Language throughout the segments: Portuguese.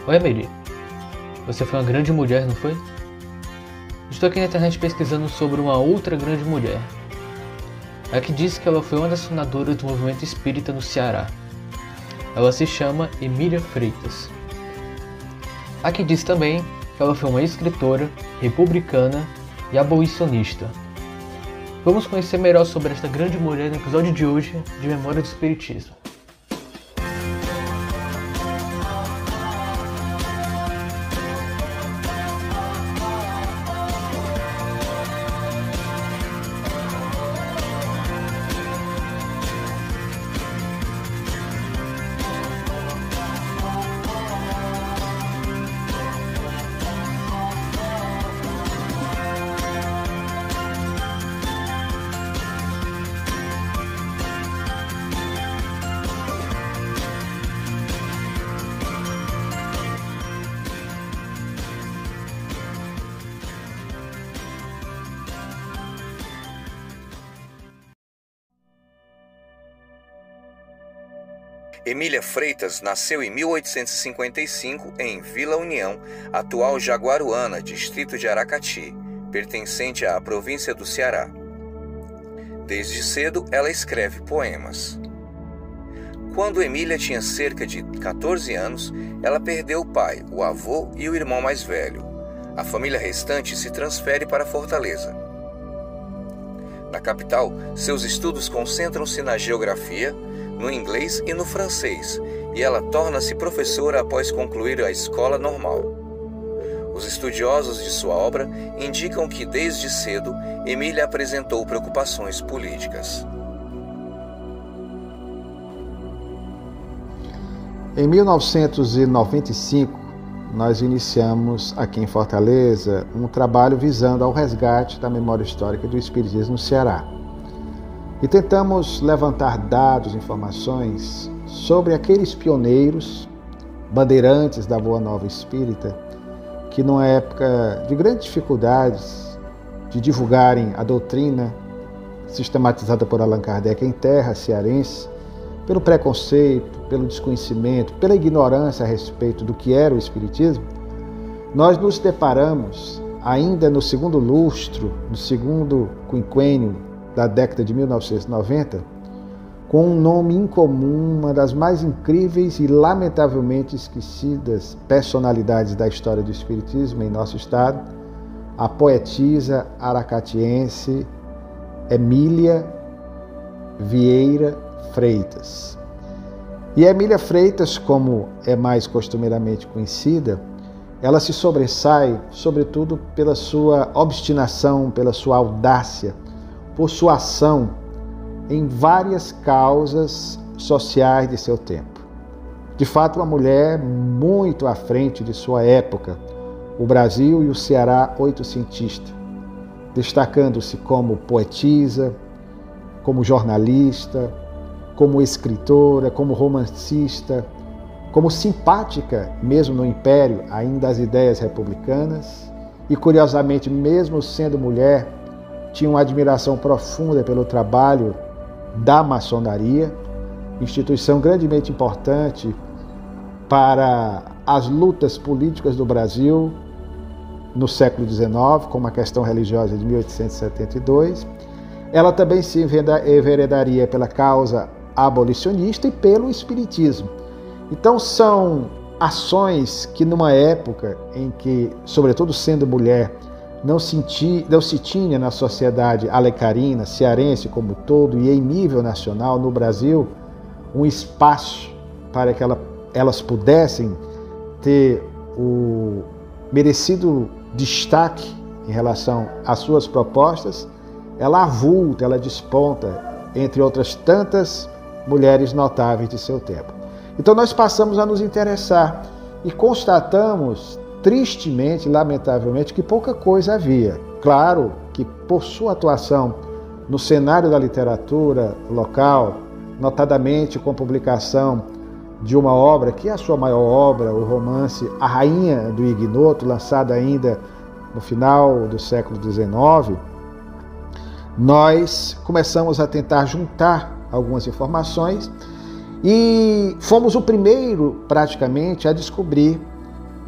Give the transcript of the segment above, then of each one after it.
Oi, Emily. Você foi uma grande mulher, não foi? Estou aqui na internet pesquisando sobre uma outra grande mulher. Aqui diz que ela foi uma das fundadoras do movimento espírita no Ceará. Ela se chama Emília Freitas. Aqui diz também que ela foi uma escritora, republicana e abolicionista. Vamos conhecer melhor sobre esta grande mulher no episódio de hoje de Memória do Espiritismo. Emília Freitas nasceu em 1855 em Vila União, atual Jaguaruana, distrito de Aracati, pertencente à província do Ceará. Desde cedo, ela escreve poemas. Quando Emília tinha cerca de 14 anos, ela perdeu o pai, o avô e o irmão mais velho. A família restante se transfere para Fortaleza. Na capital, seus estudos concentram-se na geografia, no inglês e no francês, e ela torna-se professora após concluir a escola normal. Os estudiosos de sua obra indicam que, desde cedo, Emília apresentou preocupações políticas. Em 1995, nós iniciamos aqui em Fortaleza um trabalho visando ao resgate da memória histórica do Espiritismo no Ceará. E tentamos levantar dados, informações sobre aqueles pioneiros, bandeirantes da Boa Nova Espírita, que numa época de grandes dificuldades de divulgarem a doutrina sistematizada por Allan Kardec em terra cearense, pelo preconceito, pelo desconhecimento, pela ignorância a respeito do que era o Espiritismo, nós nos deparamos, ainda no segundo lustro, no segundo quinquênio da década de 1990, com um nome incomum, uma das mais incríveis e lamentavelmente esquecidas personalidades da história do Espiritismo em nosso estado, a poetisa aracatiense Emília Vieira Freitas. E Emília Freitas, como é mais costumeiramente conhecida, ela se sobressai, sobretudo, pela sua obstinação, pela sua audácia, por sua ação em várias causas sociais de seu tempo. De fato, uma mulher muito à frente de sua época, o Brasil e o Ceará oitocentista, destacando-se como poetisa, como jornalista, como escritora, como romancista, como simpática, mesmo no Império, ainda às ideias republicanas, e curiosamente, mesmo sendo mulher, tinha uma admiração profunda pelo trabalho da maçonaria, instituição grandemente importante para as lutas políticas do Brasil no século XIX, como a questão religiosa de 1872. Ela também se enveredaria pela causa abolicionista e pelo espiritismo. Então são ações que numa época em que, sobretudo sendo mulher, não se tinha na sociedade alecarina, cearense como um todo e em nível nacional no Brasil um espaço para que elas pudessem ter o merecido destaque em relação às suas propostas, ela avulta, ela desponta entre outras tantas mulheres notáveis de seu tempo. Então nós passamos a nos interessar e constatamos tristemente, lamentavelmente, que pouca coisa havia. Claro que por sua atuação no cenário da literatura local, notadamente com publicação de uma obra, que é a sua maior obra, o romance A Rainha do Ignoto, lançado ainda no final do século XIX, nós começamos a tentar juntar algumas informações e fomos o primeiro, praticamente, a descobrir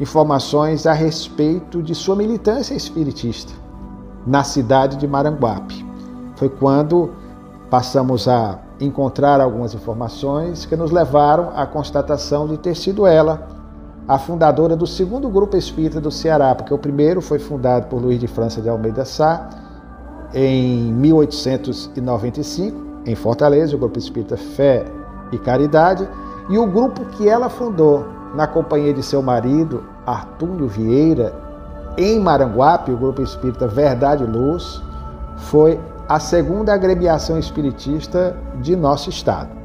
informações a respeito de sua militância espiritista na cidade de Maranguape. Foi quando passamos a encontrar algumas informações que nos levaram à constatação de ter sido ela a fundadora do segundo grupo espírita do Ceará, porque o primeiro foi fundado por Luiz de França de Almeida Sá em 1895, em Fortaleza, o Grupo Espírita Fé e Caridade, e o grupo que ela fundou na companhia de seu marido, Artúnio Vieira, em Maranguape, o Grupo Espírita Verdade e Luz, foi a segunda agremiação espiritista de nosso estado.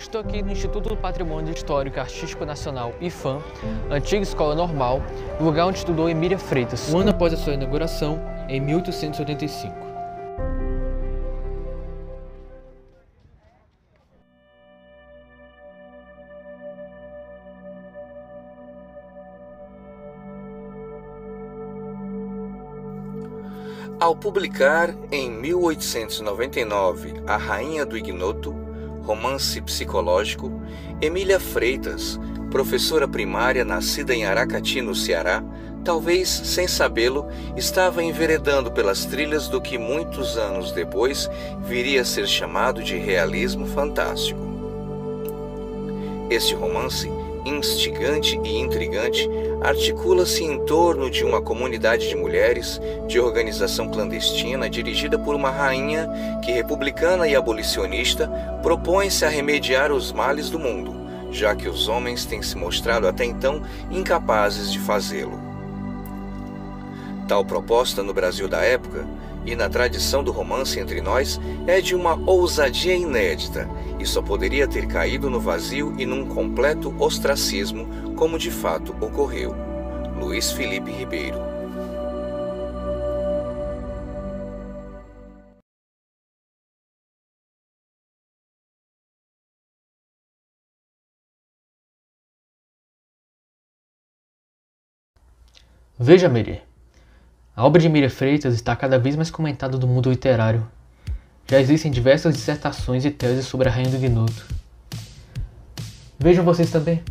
Estou aqui no Instituto do Patrimônio Histórico e Artístico Nacional, IFAM, antiga escola normal, lugar onde estudou Emília Freitas, um ano após a sua inauguração, em 1885. Ao publicar, em 1899, A Rainha do Ignoto, romance psicológico, Emília Freitas, professora primária nascida em Aracati, no Ceará, talvez sem sabê-lo, estava enveredando pelas trilhas do que muitos anos depois viria a ser chamado de realismo fantástico. Este romance, instigante e intrigante, articula-se em torno de uma comunidade de mulheres de organização clandestina dirigida por uma rainha que, republicana e abolicionista, propõe-se a remediar os males do mundo, já que os homens têm se mostrado até então incapazes de fazê-lo. Tal proposta no Brasil da época, e na tradição do romance entre nós, é de uma ousadia inédita e só poderia ter caído no vazio e num completo ostracismo, como de fato ocorreu. Luiz Felipe Ribeiro. Veja, Miri. A obra de Emília Freitas está cada vez mais comentada no mundo literário. Já existem diversas dissertações e teses sobre a Rainha do Ignoto. Vejam vocês também.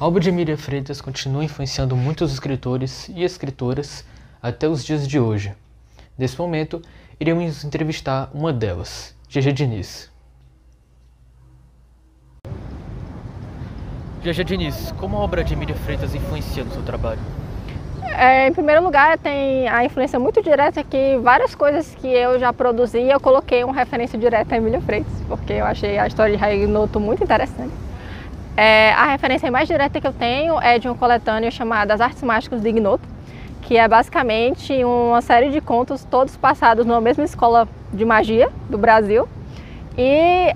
A obra de Emília Freitas continua influenciando muitos escritores e escritoras até os dias de hoje. Nesse momento, iremos entrevistar uma delas, Gégé Diniz. Gégé Diniz, como a obra de Emília Freitas influencia no seu trabalho? Em primeiro lugar, tem a influência muito direta que várias coisas que eu já produzi, eu coloquei uma referência direta a Emília Freitas, porque eu achei a história de Rainha do Ignoto muito interessante. A referência mais direta que eu tenho é de um coletâneo chamado As Artes Mágicas do Ignoto, que é basicamente uma série de contos todos passados numa mesma escola de magia do Brasil. E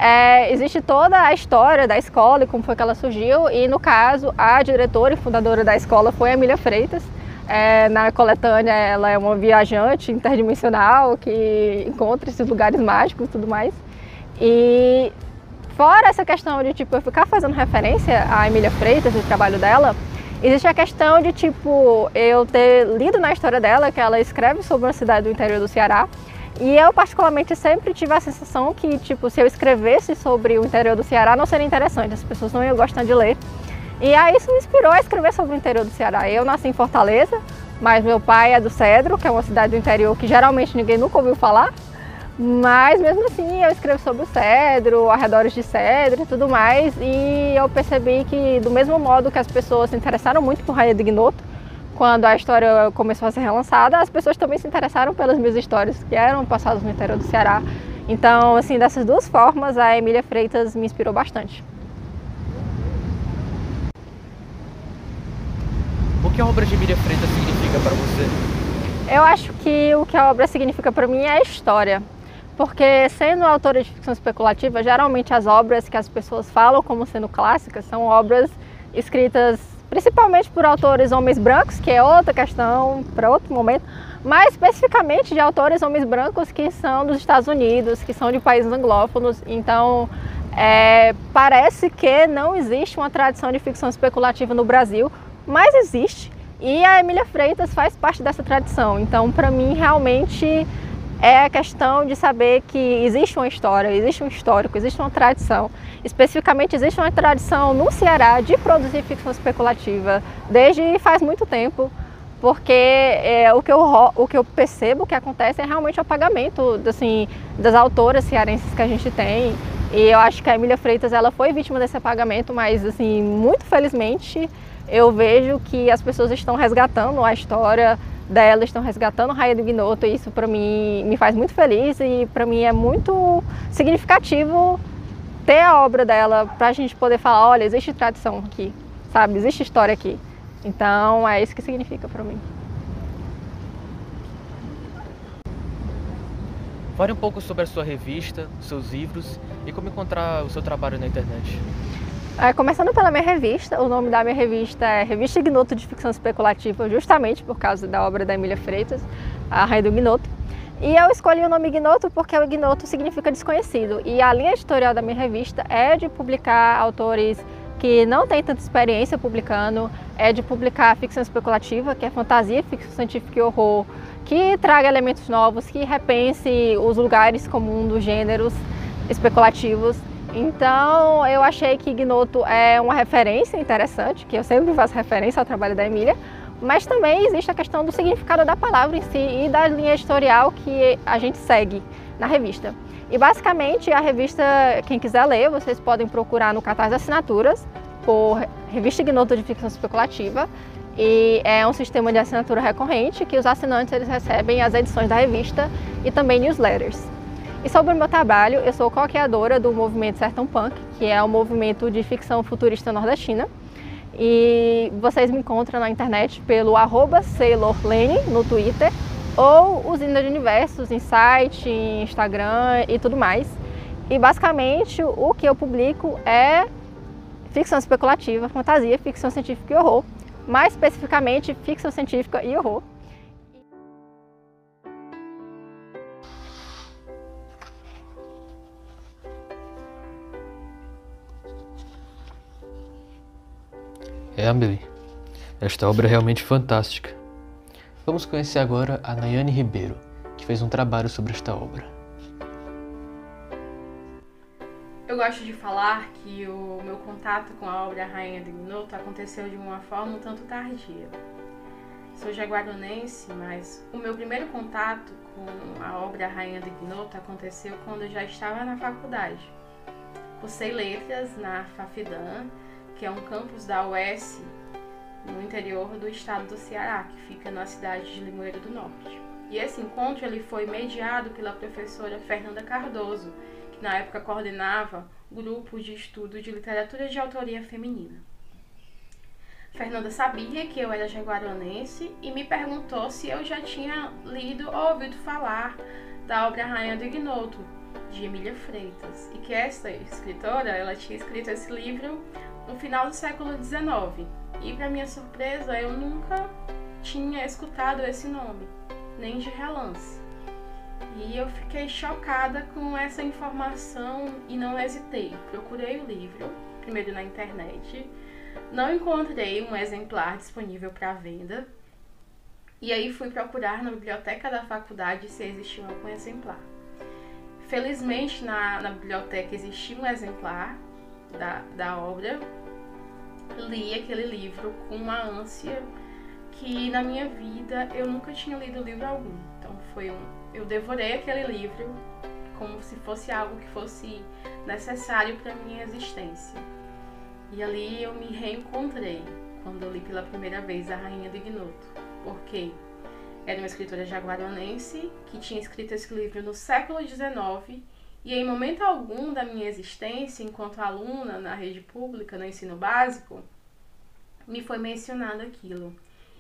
existe toda a história da escola e como foi que ela surgiu, e no caso a diretora e fundadora da escola foi a Emília Freitas. Na coletânea ela é uma viajante interdimensional que encontra esses lugares mágicos e tudo mais. E fora essa questão de tipo, eu ficar fazendo referência à Emília Freitas e o trabalho dela, existe a questão de tipo, eu ter lido na história dela que ela escreve sobre uma cidade do interior do Ceará. E eu particularmente sempre tive a sensação que tipo, se eu escrevesse sobre o interior do Ceará não seria interessante, as pessoas não iam gostar de ler. E aí isso me inspirou a escrever sobre o interior do Ceará. Eu nasci em Fortaleza, mas meu pai é do Cedro, que é uma cidade do interior que geralmente ninguém nunca ouviu falar. Mas mesmo assim eu escrevo sobre o Cedro, arredores de Cedro e tudo mais. E eu percebi que do mesmo modo que as pessoas se interessaram muito por Rainha do Ignoto, quando a história começou a ser relançada, as pessoas também se interessaram pelas minhas histórias que eram passadas no interior do Ceará. Então, assim, dessas duas formas, a Emília Freitas me inspirou bastante. O que a obra de Emília Freitas significa para você? Eu acho que o que a obra significa para mim é a história. Porque sendo autora de ficção especulativa, geralmente as obras que as pessoas falam como sendo clássicas são obras escritas principalmente por autores homens brancos, que é outra questão para outro momento, mas especificamente de autores homens brancos que são dos Estados Unidos, que são de países anglófonos. Então, parece que não existe uma tradição de ficção especulativa no Brasil, mas existe, e a Emília Freitas faz parte dessa tradição. Então, para mim, realmente é a questão de saber que existe uma história, existe um histórico, existe uma tradição. Especificamente, existe uma tradição no Ceará de produzir ficção especulativa desde faz muito tempo, porque o que eu percebo que acontece é realmente o apagamento assim, das autoras cearenses que a gente tem. E eu acho que a Emília Freitas ela foi vítima desse apagamento, mas assim, muito felizmente eu vejo que as pessoas estão resgatando a história dela, estão resgatando Rainha do Ignoto, e isso para mim me faz muito feliz e para mim é muito significativo ter a obra dela para a gente poder falar, olha, existe tradição aqui, sabe, existe história aqui. Então é isso que significa para mim. Fale um pouco sobre a sua revista, seus livros e como encontrar o seu trabalho na internet. Começando pela minha revista, o nome da minha revista é Revista Ignoto de Ficção Especulativa, justamente por causa da obra da Emília Freitas, a Rainha do Ignoto. E eu escolhi o nome Ignoto porque o ignoto significa desconhecido. E a linha editorial da minha revista é de publicar autores que não têm tanta experiência publicando, é de publicar ficção especulativa, que é fantasia, ficção científica e horror, que traga elementos novos, que repense os lugares comuns dos gêneros especulativos. Então eu achei que Ignoto é uma referência interessante, que eu sempre faço referência ao trabalho da Emília, mas também existe a questão do significado da palavra em si e da linha editorial que a gente segue na revista. E basicamente a revista, quem quiser ler, vocês podem procurar no Catarse Assinaturas por Revista Ignoto de Ficção Especulativa, e é um sistema de assinatura recorrente que os assinantes eles recebem as edições da revista e também newsletters. E sobre o meu trabalho, eu sou co-criadora do movimento Sertão Punk, que é um movimento de ficção futurista nordestina. E vocês me encontram na internet pelo @SailorLane no Twitter ou Usina de Universos em site, em Instagram e tudo mais. E basicamente o que eu publico é ficção especulativa, fantasia, ficção científica e horror. Mais especificamente, ficção científica e horror. Amelie, esta obra é realmente fantástica. Vamos conhecer agora a Nayane Ribeiro, que fez um trabalho sobre esta obra. Eu gosto de falar que o meu contato com a obra Rainha do Ignoto aconteceu de uma forma um tanto tardia. Sou jaguarunense, mas o meu primeiro contato com a obra Rainha do Ignoto aconteceu quando eu já estava na faculdade. Cursei letras na FAFIDAN, que é um campus da UES no interior do estado do Ceará, que fica na cidade de Limoeiro do Norte. E esse encontro ele foi mediado pela professora Fernanda Cardoso, que na época coordenava o grupo de estudo de literatura de autoria feminina. Fernanda sabia que eu era jaguarunense e me perguntou se eu já tinha lido ou ouvido falar da obra Rainha do Ignoto, de Emília Freitas, e que essa escritora, ela tinha escrito esse livro no final do século XIX. E, para minha surpresa, eu nunca tinha escutado esse nome, nem de relance. E eu fiquei chocada com essa informação e não hesitei. Procurei o livro, primeiro na internet, não encontrei um exemplar disponível para venda, e aí fui procurar na biblioteca da faculdade se existia algum exemplar. Felizmente, na biblioteca existia um exemplar da obra. Li aquele livro com uma ânsia que na minha vida eu nunca tinha lido livro algum. Então eu devorei aquele livro como se fosse algo que fosse necessário para minha existência. E ali eu me reencontrei quando eu li pela primeira vez A Rainha do Ignoto, porque era uma escritora jaguarunense que tinha escrito esse livro no século XIX e em momento algum da minha existência enquanto aluna na rede pública, no ensino básico, me foi mencionado aquilo.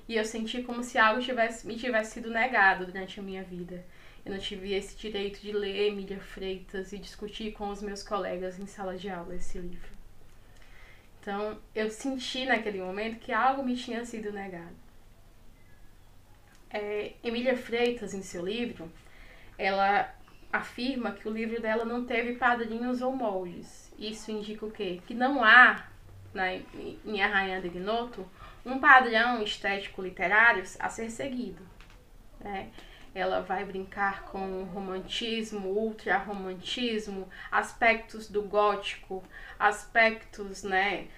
E eu senti como se algo me tivesse sido negado durante a minha vida. Eu não tive esse direito de ler Emília Freitas e discutir com os meus colegas em sala de aula esse livro. Então, eu senti naquele momento que algo me tinha sido negado. Emília Freitas, em seu livro, ela afirma que o livro dela não teve padrinhos ou moldes. Isso indica o quê? Que não há, em A Rainha do Ignoto, um padrão estético literário a ser seguido, né? Ela vai brincar com romantismo, ultra-romantismo, aspectos do gótico, aspectos, né,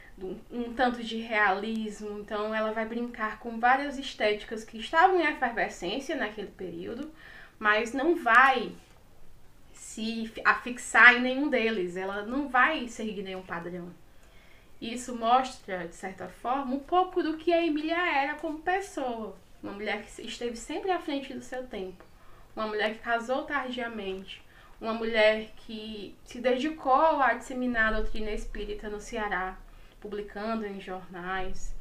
um tanto de realismo. Então ela vai brincar com várias estéticas que estavam em efervescência naquele período, mas não vai se afixar em nenhum deles, ela não vai seguir nenhum padrão. Isso mostra, de certa forma, um pouco do que a Emília era como pessoa. Uma mulher que esteve sempre à frente do seu tempo. Uma mulher que casou tardiamente. Uma mulher que se dedicou a disseminar a doutrina espírita no Ceará, publicando em jornais.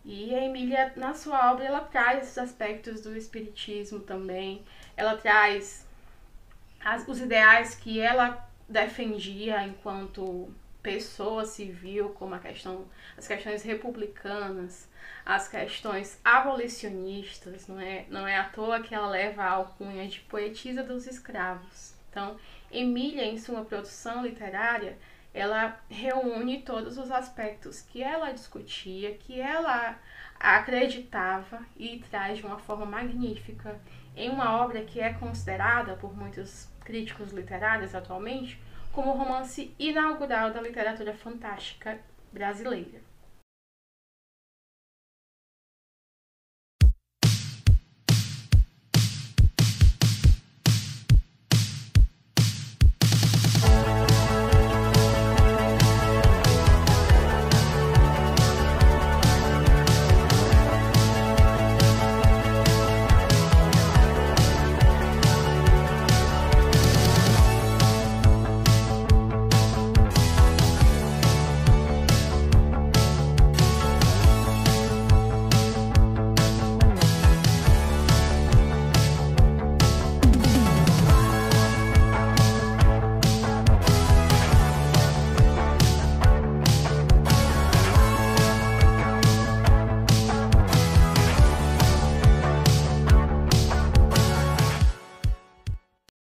E a Emília, na sua obra, ela traz esses aspectos do espiritismo também. Ela traz os ideais que ela defendia enquanto pessoa civil, como as questões republicanas, as questões abolicionistas. Não é à toa que ela leva a alcunha de poetisa dos escravos. Então, Emília, em sua produção literária, ela reúne todos os aspectos que ela discutia, que ela acreditava e traz de uma forma magnífica em uma obra que é considerada por muitos críticos literários atualmente como o romance inaugural da literatura fantástica brasileira.